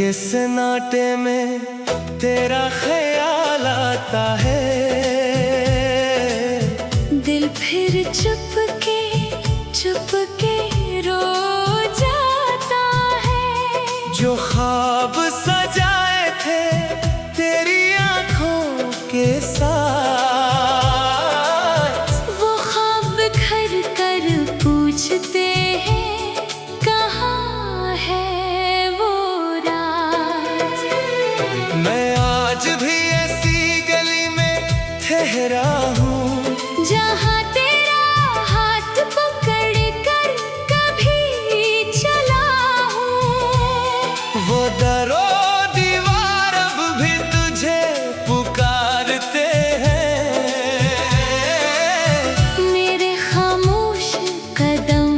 ये सन्नाटे में तेरा ख्याल आता है, दिल फिर चुपके रो जाता है। जो ख्वाब सजाए थे तेरी आंखों के साथ, वो ख्वाब घर कर पूछते हैं कहाँ है वो रात। मैं आज भी ऐसी गली में ठहरा हूँ जहाँ तेरा हाथ पकड़ कर कभी चला हूँ। वो दरो दीवार अब भी तुझे पुकारते हैं, मेरे खामोश कदम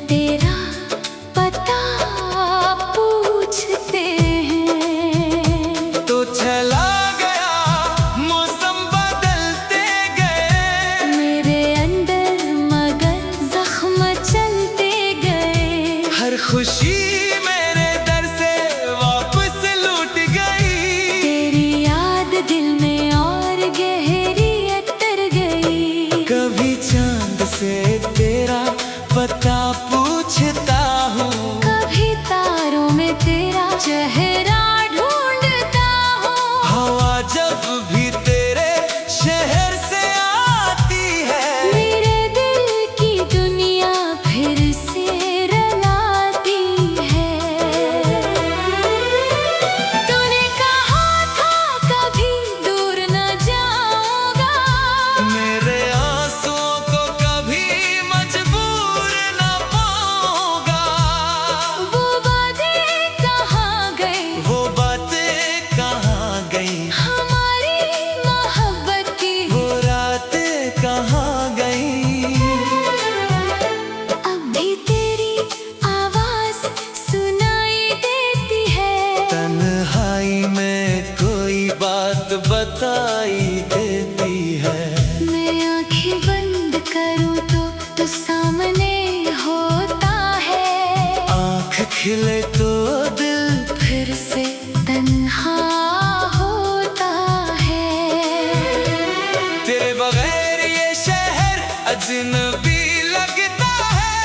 तेरा पता पूछते हैं। तो चला गया मौसम बदलते गए, मेरे अंदर मगर जख्म चलते गए। हर खुशी मेरे दर से वापस लौट गई, तेरी याद दिल में और गहरी उतर गई। कभी चांद से तेरा पता पूछता हूँ, कभी तारों में तेरा चेहरा ढूंढता हूँ। हवा जब भी तेरे शहर से आती है, मेरे दिल की दुनिया फिर से रलाती है। तूने कहा था कभी दूर न जाऊंगा, मेरे आंसुओं को कभी मजबूर न पाऊंगा। वो बातें कहाँ गई, वो बातें कहाँ गई, हमारी मोहब्बत की वो रातें कहाँ गई। अब भी तेरी आवाज सुनाई देती है। तन्हाई में कोई बात बताई देती है, मैं आंखें बंद करूं तो सामने होता है। आँख खिले तो दिल फिर से तन्हा होता है। तेरे बगैर ये शहर अजनबी लगता है,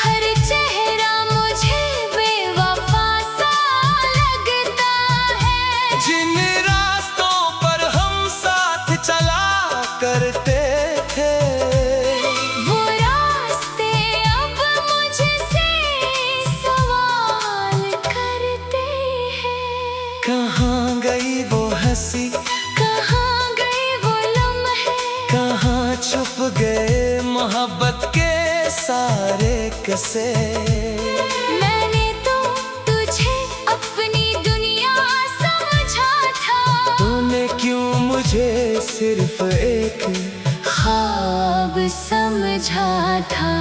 हर चेहरा मुझे बेवफा सा लगता है। जिन रास्तों पर हम साथ चला करते थे, वो रास्ते अब मुझसे सवाल करते हैं। कहाँ गई वो हंसी, कहाँ गए वो लम्हे, कहाँ छुप गए मोहब्बत के सारे किस्से। मैंने तो तुझे अपनी दुनिया समझा था, तूने क्यों मुझे सिर्फ एक ख्वाब समझा था।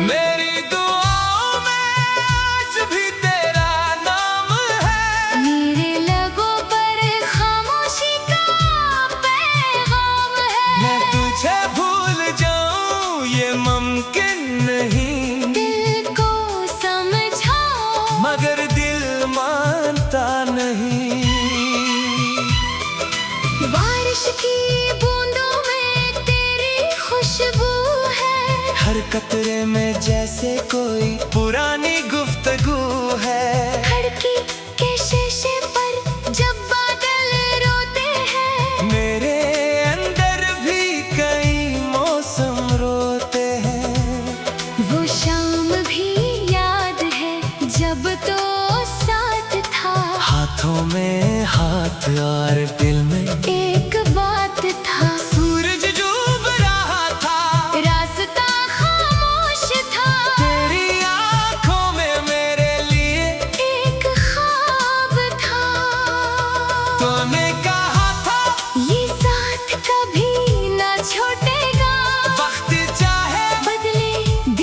मेरी दुआओं में आज भी तेरा नाम है, मेरे लबों पर खामोशी का पैगाम मैं है। तुझे भूल जाऊं ये मुमकिन नहीं, दिल को समझाओ मगर दिल मानता नहीं। बारिश की बूंदों में तेरी खुशबू है, हर कतरे में जैसे कोई पुरानी गुफ्तगू है, खिड़की के शीशे पर जब बादल रोते हैं। मेरे अंदर भी कई मौसम रोते हैं। वो शाम भी याद है जब तो साथ था, हाथों में हाथ और दिल में एक बात था। सूरज डूब रहा था, रास्ता खामोश था, तेरी आंखों में मेरे लिए एक ख्वाब था। तूने कहा था ये साथ कभी ना छूटेगा, वक्त चाहे बदले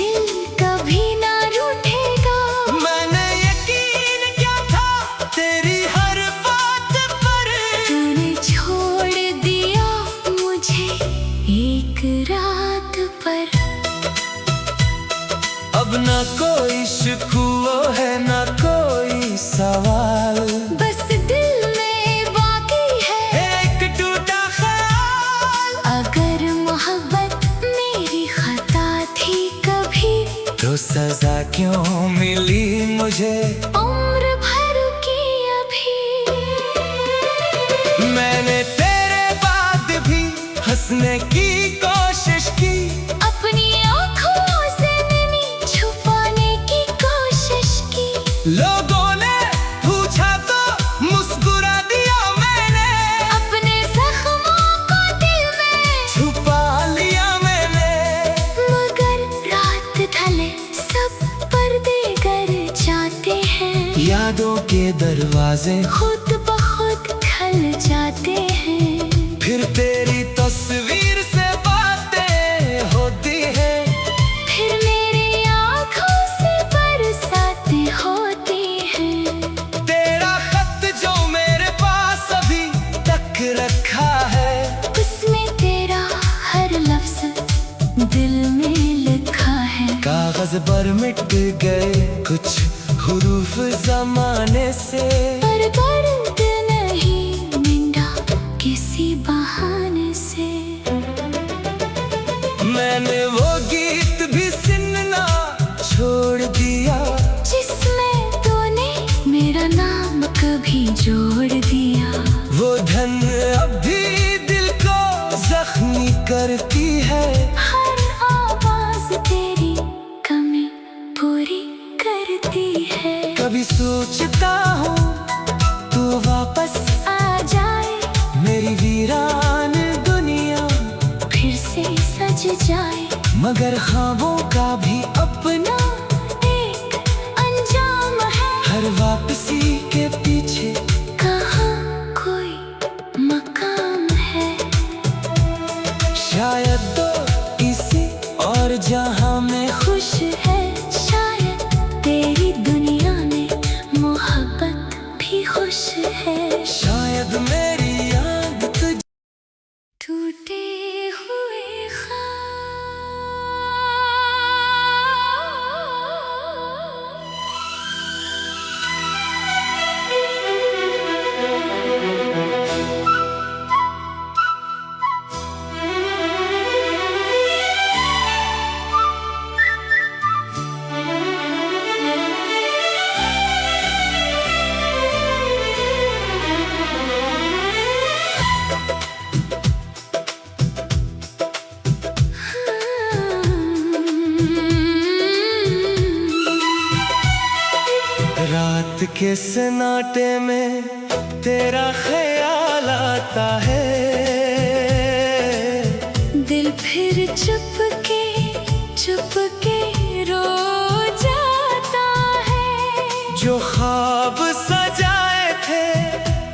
दिल कभी ना रूठेगा। मैंने यकीन किया था तेरी हर बात पर, तूने छोड़ दिया मुझे एक रात पर। अब ना कोई शिकवा है ना कोई सवाल, बस दिल में बाकी है एक टूटा ख्याल। अगर मोहब्बत मेरी खता थी कभी, तो सजा क्यों मिली मुझे उम्र भर की अभी। मैंने तेरे बाद भी हंसने की कोशिश की, अपनी आँखों से नमी छुपाने की कोशिश की। लोगों ने पूछा तो मुस्कुरा दिया मैंने, अपने जख्मों को दिल में छुपा लिया मैंने। मगर रात ढले सब पर्दे गर जाते हैं, यादों के दरवाजे खुद ब खुद खल जाते हैं। फिर तेरी तस्वीर से बातें होती है, फिर मेरी आँखों से बरसातें होती हैं। तेरा खत जो मेरे पास अभी तक रखा है, उसमें तेरा हर लफ्ज दिल में लिखा है। कागज पर मिट गए कुछ हुरूफ जमाने से, पर दर्द नहीं मिटा किसी बहाने से। मैंने वो गीत भी सुनना छोड़ दिया, जिसमें तूने मेरा नाम कभी जोड़ दिया। वो धन अब भी दिल को जख्मी करती है। हर आवाज तेरी कमी पूरी करती है। कभी सोचता हूँ तू वापस आ जाए, मेरी वीरान दुनिया फिर से सज जाए। मगर ख्वाबों का भी अपना एक अंजाम है, हर वापसी के पीछे कहाँ कोई मकाम है। शायद तो इसी और जहां में खुश है शायद तेरी दुनिया में मोहब्बत भी खुश है। शायद मेरी याद तुझ टूटे हुए रात के सन्नाटे में तेरा ख्याल आता है, दिल फिर चुपके रो जाता है। जो ख्वाब सजाए थे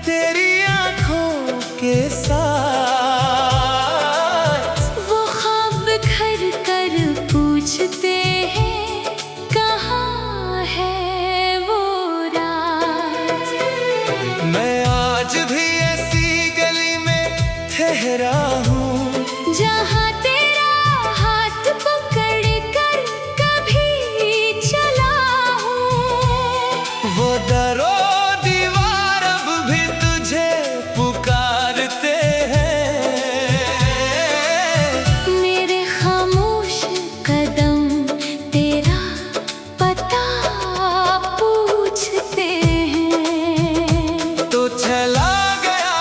तेरी आंखों के साथ, वो ख्वाब घर कर पूछते हैं कहाँ है वो रात। मैं आज भी ऐसी गली में ठहरा हूँ, जहाँ तेरा हाथ पकड़ कर कभी चला हूँ। वो दरो दीवार अब भी तुझे पुकारते हैं। मेरे खामोश कदम तेरा पता पूछते हैं। तो चला गया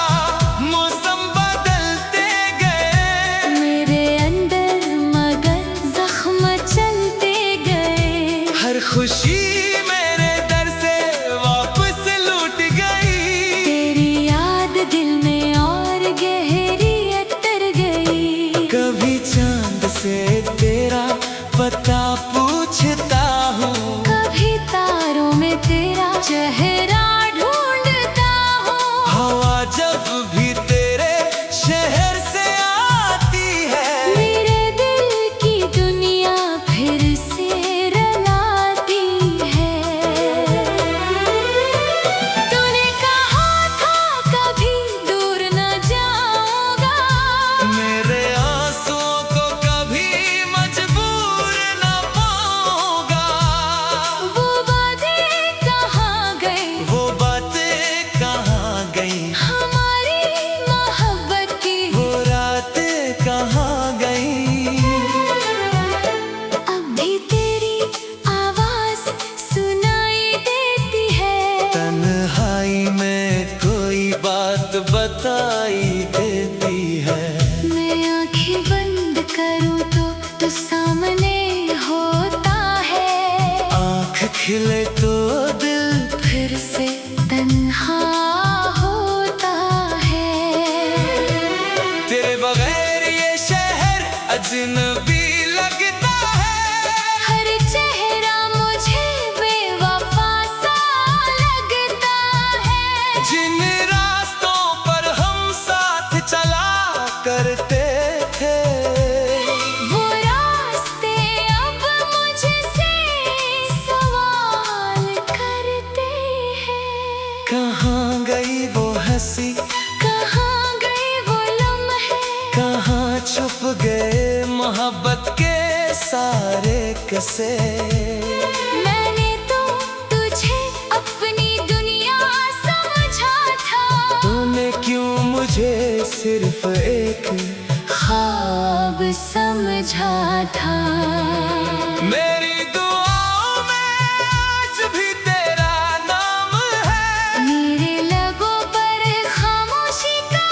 मौसम बदलते गए, मेरे खिले तो दिल फिर से तन्हा होता है। तेरे बगैर ये शहर अजनबी लगता है। हर चेहरा मुझे बेवफा सा लगता है। जिन रास्तों पर हम साथ चला करते थे, वो रास्ते अब मुझसे सवाल करते हैं। कहाँ गई वो हंसी, कहाँ गए वो लम्हे, कहाँ छुप गए मोहब्बत के सारे किस्से। मैंने तो तुझे अपनी दुनिया समझा था। तूने क्यों मुझे सिर्फ एक ख्वाब समझा था। मेरी दुआओं में आज भी तेरा नाम है। मेरे लबों पर खामोशी का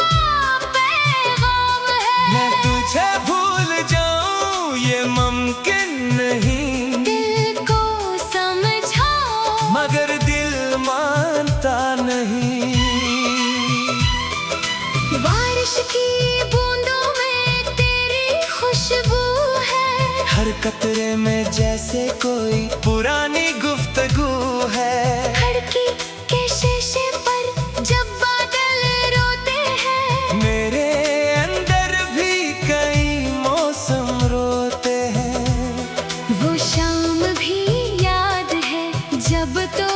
पैगाम है। मैं तुझे भूल जाऊं ये मुमकिन नहीं, दिल को समझाओ मगर दिल मानता नहीं। बारिश की बूंदों में तेरी खुशबू है। हर कतरे में जैसे कोई पुरानी गुफ्तगू है। खिड़की के शीशे पर जब बादल रोते हैं। मेरे अंदर भी कई मौसम रोते हैं। वो शाम भी याद है जब तो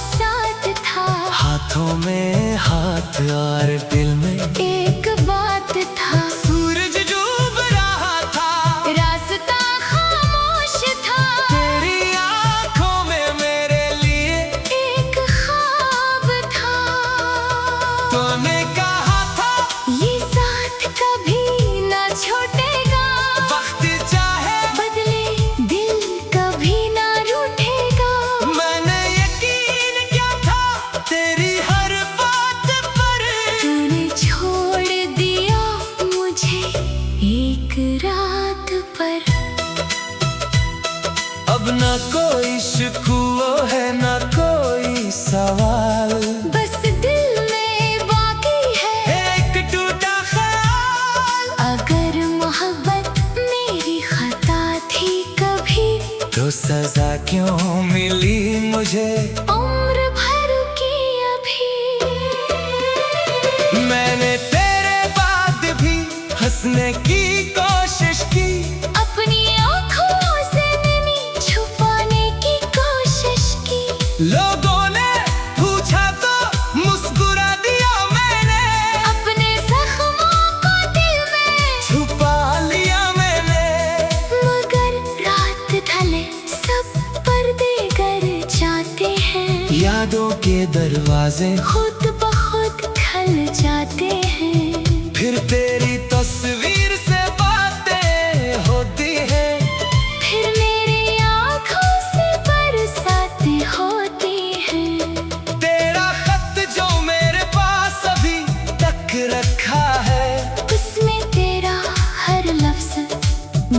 साथ था। हाथों में हाथ और दिल में एक बात था। सूरज डूब रहा था, रास्ता खामोश था। तेरी आंखों में मेरे लिए एक ख्वाब था। तूने कहा था ये साथ कभी ना छूटेगा। वक्त चाहे बदले दिल कभी ना रूठेगा। मैंने यकीन किया था तेरी हर बात पर। तूने छोड़ दिया मुझे एक रात पर। अब ना कोई शिकवा है ना कोई सवाल, बस दिल में बाकी है एक टूटा ख्याल। अगर मोहब्बत मेरी खता थी कभी, तो सजा क्यों मिली मुझे उम्र भर की अभी। मैंने तेरे बाद भी हंसने की कोशिश की, अपनी आँखों से नमी छुपाने की कोशिश की। लोगों ने पूछा तो मुस्कुरा दिया मैंने, अपने जख्मों को दिल में छुपा लिया मैंने। मगर रात ढले सब पर्दे गर जाते हैं। यादों के दरवाजे खुद ब खुद खल जाते हैं। फिर तेरी तस्वीर से बातें होती है। फिर मेरी आँखों से बरसातें होती हैं। तेरा खत जो मेरे पास अभी तक रखा है, उसमें तेरा हर लफ्ज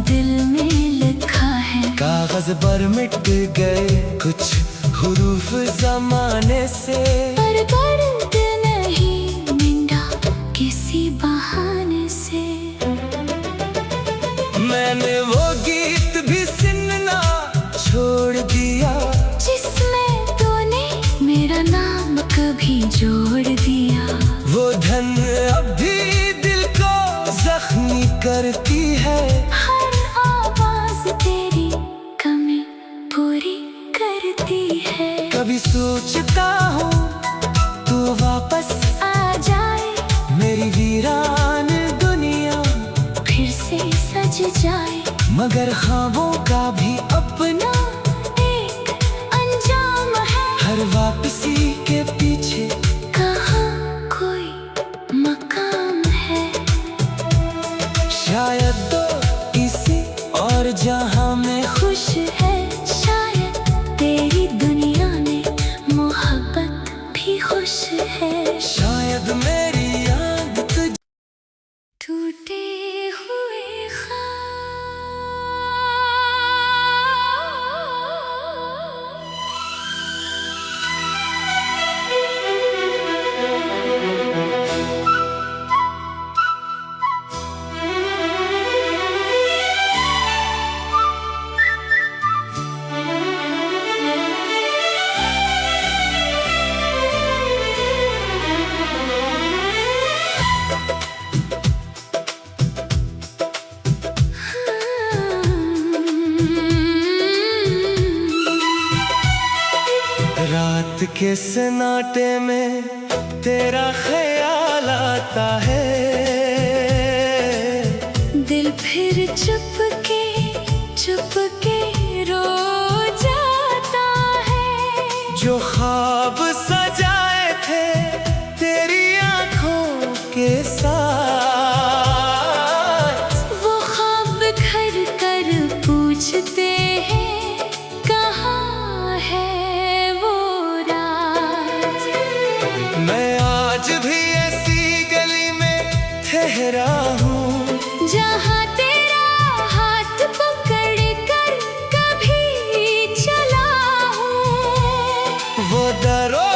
दिल में लिखा है। कागज पर मिट गए कुछ हुरूफ जमाने से, पर दर्द नहीं मिटा किसी बहाने से। मैंने वो गीत भी सुनना छोड़ दिया, जिसमें तूने मेरा नाम कभी जोड़ दिया। वो धन अब भी दिल को जख्मी करती है। हर आवाज तेरी कमी पूरी करती है। कभी सोचता हूँ तू वापस आ जाए, मेरी वीरान दुनिया फिर से सज जाए। मगर ख्वाबों का भी अपना एक अंजाम है। हर वापसी के पीछे कहाँ कोई मकाम है। शायद तो इसी और जहां में खुश है शायद तेरी दुनिया में मोहब्बत भी खुश है। शायद मेरी याद तुझ टूटे हुए ख्वाब हल्के सन्नाटे में तेरा ख्याल आता है। दिल फिर चुपके चुपके रो जाता है। जो ख्वाब सजाए थे तेरी आंखों के साथ, वो ख्वाब घर कर पूछते हैं कहाँ है वो रात। मैं आज भी ऐसी गली में ठहरा हूँ जहाँ तेरा हाथ पकड़ कर कभी चला हूँ। वो दरो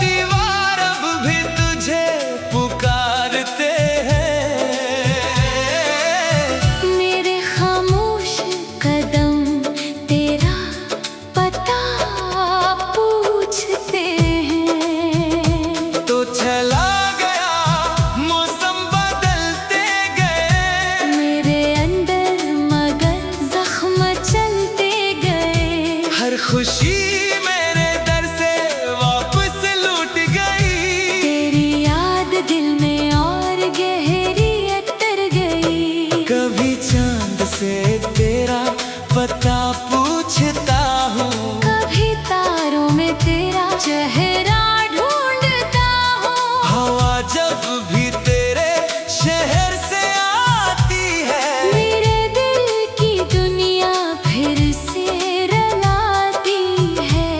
दीवार अब भी तुझे पुकारते हैं। मेरे खामोश कदम तेरा पता पूछते हैं। तो चला गया मौसम बदलते गए, मेरे अंदर मगर जख्म चलते गए। हर खुशी मेरे दर से वापस लौट गई। तेरी याद दिल में और गहरी उतर गई। कभी चांद से तेरा पता पूछता हूँ, कभी तारों में तेरा चेहरा ढूंढता हूँ। हवा जब भी तेरे शहर से आती है, मेरे दिल की दुनिया फिर से रलाती है।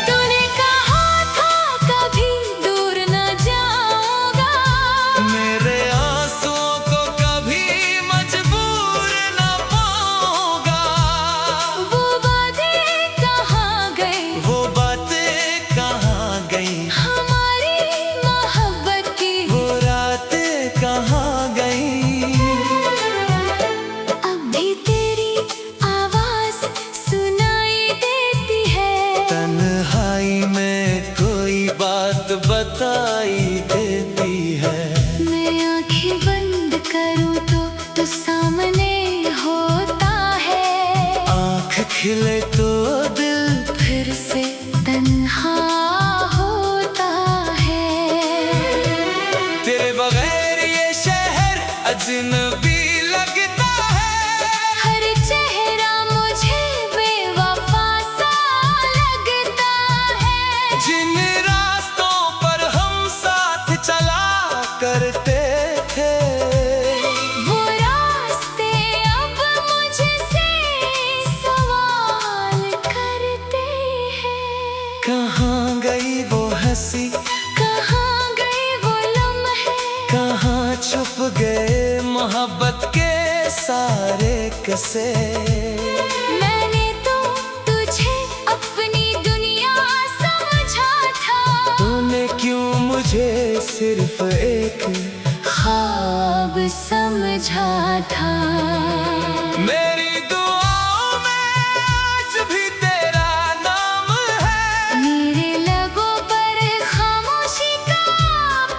तूने कहा था कभी दूर न जाऊंगा, मेरे आंसुओं को कभी मजबूर न पाऊंगा। वो बातें कहाँ गई, वो बातें कहाँ गई, हमारी मोहब्बत की वो रातें कहाँ गई। अब भी तेरी आवाज सुनाई देती है। तन्हाई में कोई बात बताई देती है। मैं आंखें बंद करूं तो सामने होता है। आँख खिले तो दिल फिर से तन्हा होता है। तेरे बगैर ये शहर अजनबी लगता है। हर चेहरा मुझे बेवफा सा लगता है। जिन रास्तों पर हम साथ चला करते थे, वो रास्ते अब मुझसे सवाल करते हैं। कहाँ गई वो हंसी, कहाँ गए वो लम्हे, कहाँ छुप गए मोहब्बत के सारे किस्से। मैंने तो तुझे अपनी दुनिया समझा था। तूने क्यों मुझे सिर्फ एक ख्वाब समझा था। मेरी दुआओं में आज भी तेरा नाम है। मेरे लबों पर खामोशी का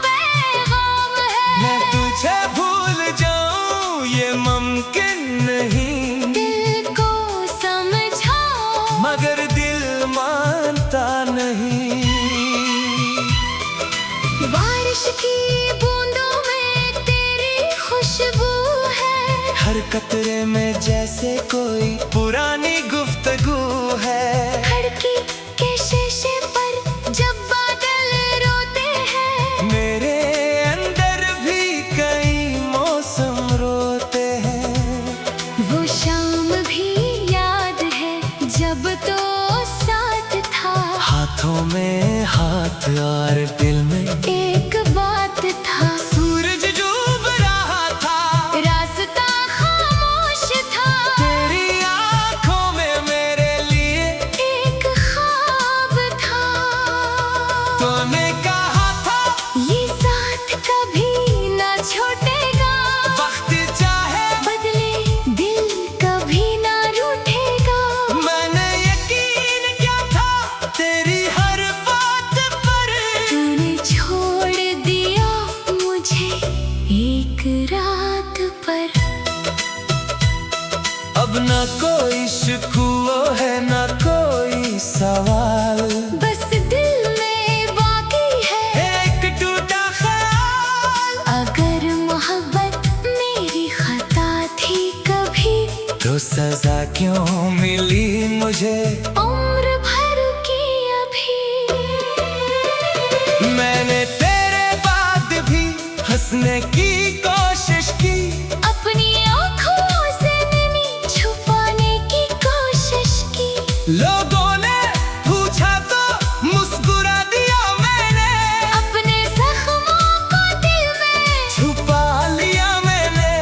पैगाम है। मैं तुझे भूल जाऊं ये मुमकिन नहीं, दिल को समझाओ मगर दिल मानता नहीं। बारिश की बूंदों में तेरी खुशबू है। हर कतरे में जैसे कोई पुरानी गुफ्तगू है। खिड़की के शीशे पर जब बादल रोते हैं। मेरे अंदर भी कई मौसम रोते हैं। वो शाम भी याद है जब तो साथ था। हाथों में हाथ और दिल में एक बात था। सूरज डूब रहा था, रास्ता खामोश था। तेरी आंखों में मेरे लिए एक ख्वाब था। तूने कहा था ये साथ कभी ना छूटेगा। वक्त चाहे बदले दिल कभी ना रूठेगा। मैंने यकीन किया था तेरी हर बात पर। तूने छोड़ दिया मुझे एक रात पर। अब ना कोई शिकवा है ना कोई सवाल, बस दिल में बाकी है एक टूटा ख्याल। अगर मोहब्बत मेरी खता थी कभी, तो सजा क्यों मिली मुझे उम्र भर की अभी। मैंने तेरे बाद भी हंसने की कोशिश की, अपनी आँखों से नैनी छुपाने की कोशिश की। लोगों ने पूछा तो मुस्कुरा दिया मैंने, अपने जख्मों को दिल में छुपा लिया मैंने।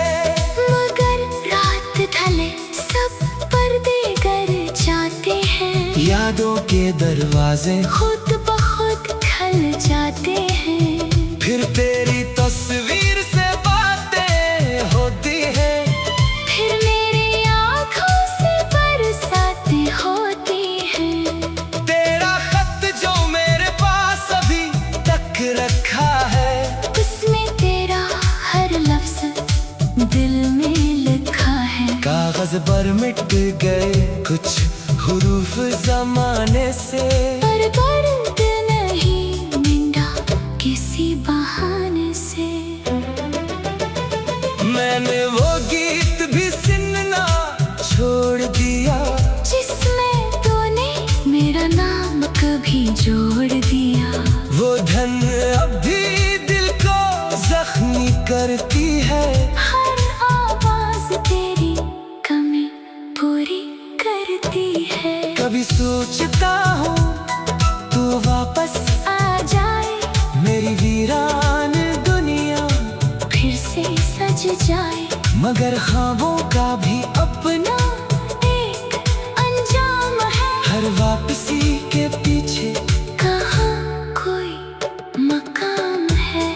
मगर रात ढले सब पर्दे गर जाते हैं, यादों के दरवाजे खुद ब खुद खल जाते हैं। फिर तेरी तस्वीर से बातें होती हैं, फिर मेरी आँखों से बरसातें होती हैं। तेरा खत जो मेरे पास अभी तक रखा है, उसमें तेरा हर लफ्ज दिल में लिखा है। कागज पर मिट गए कुछ हुरूफ जमाने से, पर दर्द नहीं मिटा किसी बहाने से। मैंने वो गीत भी सुनना छोड़ दिया, जिसमें तूने मेरा नाम कभी जोड़ दिया। वो धन अब भी दिल को जख्मी करती है, हर आवाज तेरी कमी पूरी करती है। कभी सोचता हूँ तू वापस आ जाए, मेरी वीरान दुनिया फिर से सज जाए। मगर ख्वाबों का भी अपना एक अंजाम है, हर वापसी के पीछे कहाँ कोई मकाम है।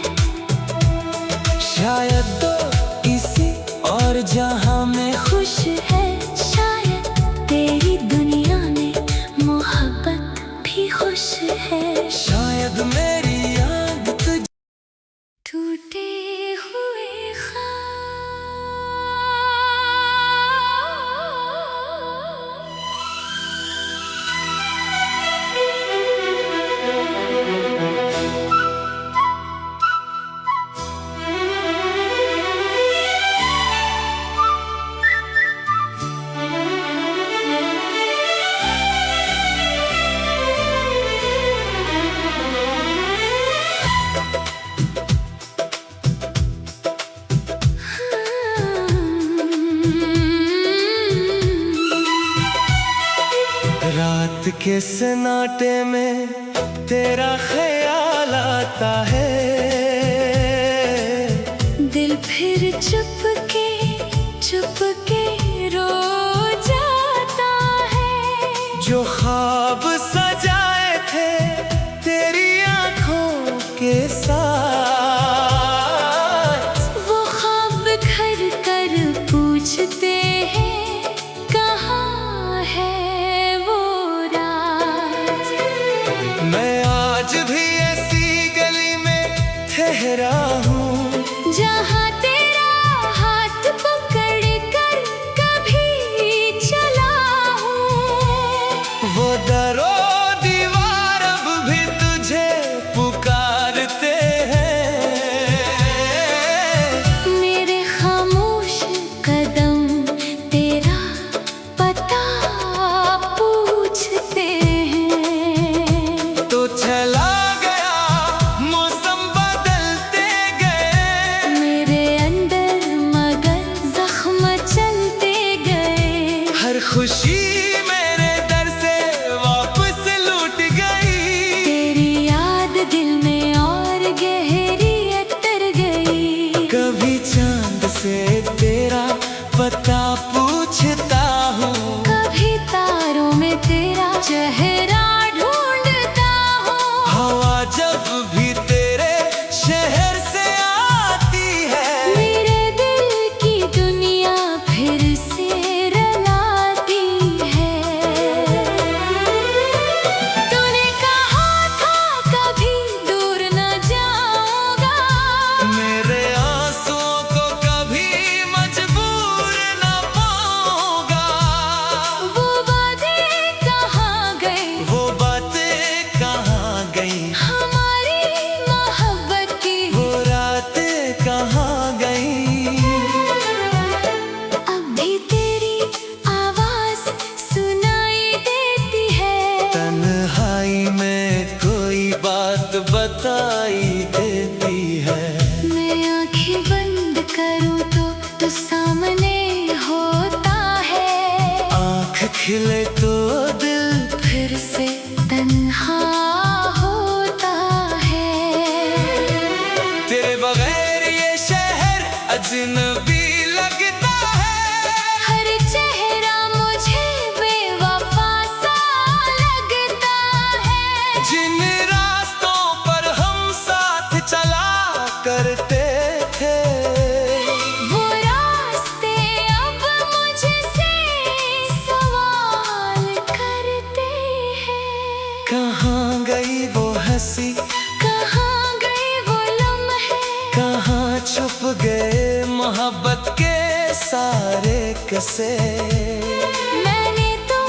शायद तो इसी और जहां में खुश है शायद तेरी दुनिया में, मोहब्बत भी खुश है। शायद मेरी याद तुझ टूटे हुए रात के सन्नाटे में तेरा ख्याल आता है, दिल फिर चुपके चुपके रो जाता है। जो ख्वाब सजाए थे तेरी आंखों के साथ, वो ख्वाब घर कर पूछते हैं कहाँ है वो रात। मैं आज भी ऐसी गली में ठहरा हूँ, जहाँ तेरा हाथ पकड़ कर कभी चला हूँ। वो दरो दीवार अब भी तुझे पुकारते हैं। मेरे खामोश कदम तेरा पता पूछते हैं। तो चला गया मौसम बदलते गए, मेरे अंदर मगर जख्म चलते गए। हर खुशी मेरे दर से वापस लूट गई, तेरी याद दिल में और गहरी उतर गई। कभी चांद से तेरा पता पूछता हूँ, कभी तारों में तेरा चेहरा ढूंढता हूँ। हवा जब भी तेरे शहर से आती है, मेरे दिल की दुनिया फिर से रलाती है। तूने कहा था कभी दूर न जाऊंगा, मेरे आंसुओं को कभी मजबूर न करूं तो सामने होता है। आँख खिले तो दिल फिर से तन्हा होता है। तेरे बगैर ये शहर अजनबी लगता है। हर चेहरा मुझे बेवफा सा लगता है। जिन रास्तों पर हम साथ चला करते थे, वो रास्ते अब मुझसे सवाल करते हैं। कहाँ गई वो हंसी, कहाँ गए वो लम्हे, कहाँ छुप गए मोहब्बत के सारे किस्से। मैंने तो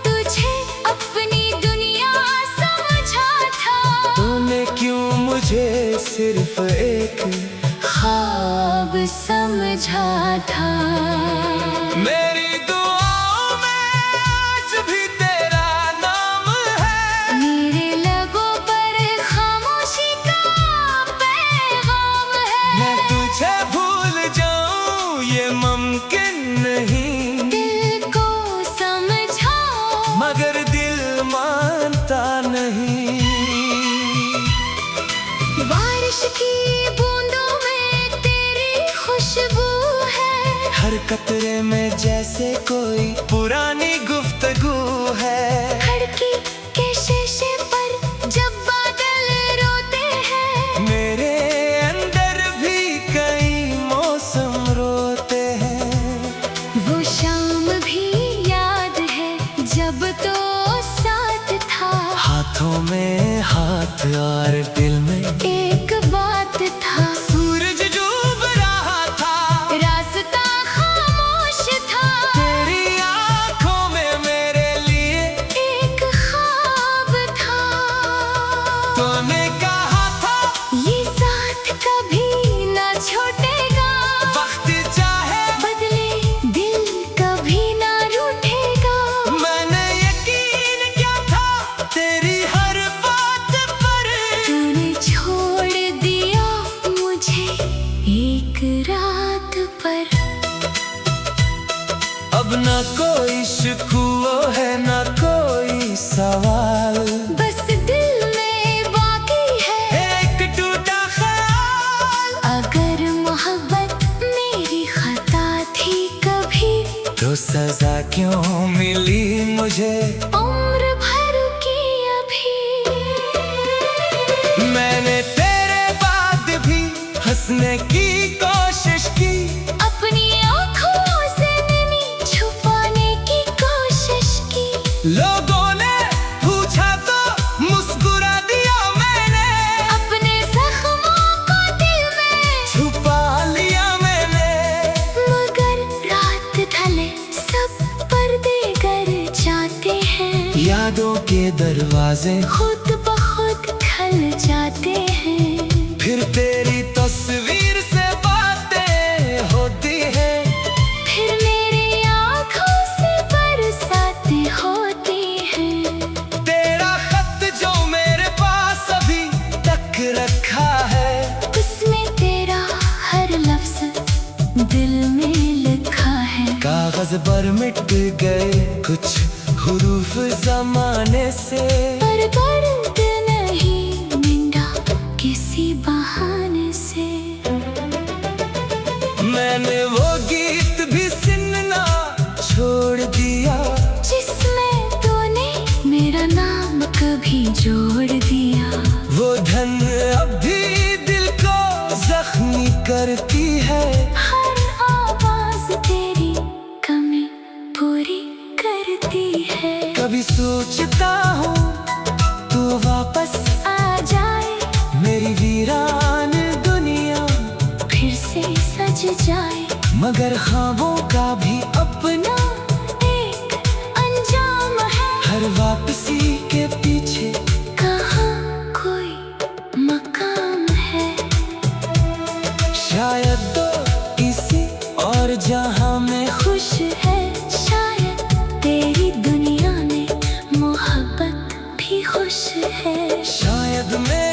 तुझे अपनी दुनिया समझा था। तूने क्यों मुझे सिर्फ एक ख्वाब समझा था। मेरी दुआओं में आज भी तेरा नाम है। मेरे लबों पर खामोशी का पैगाम है। मैं तुझे भूल जाऊं ये मुमकिन नहीं, दिल को समझाओ मगर दिल मानता नहीं। बारिश की बूंदों में तेरी खुशबू है। हर कतरे में जैसे कोई पुरानी गुफ्तगू है। खिड़की के शीशे पर जब बादल रोते हैं। मेरे अंदर भी कई मौसम रोते हैं। वो शाम भी याद है जब तो साथ था। हाथों में हाथ और दिल में एक बात था। सूरज डूब रहा था, रास्ता खामोश था। तेरी आंखों में मेरे लिए एक ख्वाब था। तूने कहा था ये साथ कभी ना छूटेगा। वक्त चाहे बदले दिल कभी ना रूठेगा। मैंने यकीन किया था तेरी हर बात पर। तूने छोड़ दिया मुझे एक रात पर। अब ना कोई शिकवा है ना कोई सवाल, बस दिल में बाकी है एक टूटा ख्याल। अगर मोहब्बत मेरी खता थी कभी, तो सजा क्यों मिली मुझे उम्र भर की अभी। मैंने तेरे बाद भी हंसने की कोशिश की, अपनी आँखों से नमी छुपाने की कोशिश की। लोगों ने पूछा तो मुस्कुरा दिया मैंने, अपने जख्मों को दिल में छुपा लिया मैंने। मगर रात ढले सब पर्दे गर जाते हैं। यादों के दरवाजे खुद ब खुद खल जाते हैं। फिर तेरी तस्वीर से बातें होती हैं। फिर मेरी आँखों से बरसातें होती हैं। तेरा खत जो मेरे पास अभी तक रखा है, उसमें तेरा हर लफ्ज दिल में लिखा है। कागज पर मिट गए कुछ हुरूफ जमाने से, पर दर्द नहीं मिटा किसी बहाने से। मैंने वो गीत भी सुनना छोड़ दिया, जिसमें तूने मेरा नाम कभी जोड़ दिया। वो धन अब भी दिल को जख्मी करती है। हर आवाज तेरी कमी पूरी करती है। कभी सोचता हूँ तू वापस आ जाए, मेरी वीरान दुनिया फिर से सज जाए। मगर ख्वाबों का भी अपना एक अंजाम है। हर वापसी के पीछे कहाँ कोई मकाम है। शायद तो इसी और जहां में खुश है शायद तेरी दुनिया में मोहब्बत भी खुश है। शायद मैं